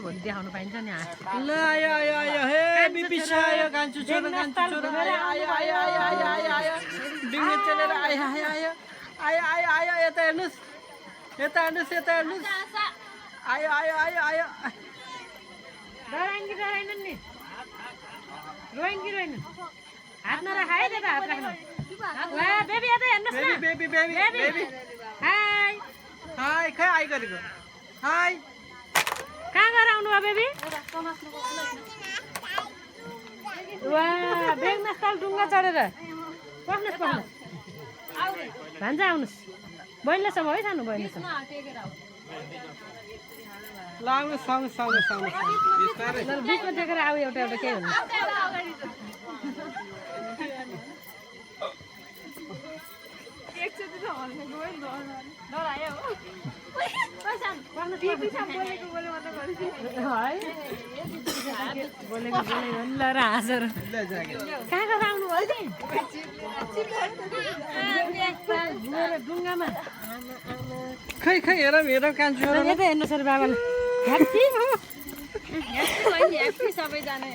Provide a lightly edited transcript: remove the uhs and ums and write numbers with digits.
भोलि देखाउनु पाइन्छ नि ल आयो आयो आयो हे बिपिस आयो कान्छु छोरो आयो आयो आयो आयो आयो आयो आयो बिङ्गे चलेर आयो आयो आयो आयो आयो आयो यता हेर्नुहोस् यता हेर्नुहोस् यता हेर्नुहोस् आयो आयो आयो आयो डराइन कि डराइनन् नि रोइन कि रोइन हात नराख है त्यता हात राख्नु वा बेबी यता हेर्नुहोस् न बेबी बेबी बेबी हाई हाय खै आइ गरेको हाय कहाँ गएर आउनु भयो बेबी वा बेगमा तल डुङ्गा चढेर पस्नुहोस् पस्नुहोस् भान्जा आउनुहोस् बहिनीलेसम्म है सानो बहिनीसँग ल आउनु सँगै सँगै सँगै बिस्तारै बिचमा टेकेर आऊ एउटा एउटा केही हुनु बोलेको ल र हाँसेर कहाँ कहाँ आउनु भयो नि डुङ्गामा खै खै हेरौँ हेरौँ कान्छु यता हेर्नुहोस् अरे बाबाले ह्याप्पी सबैजना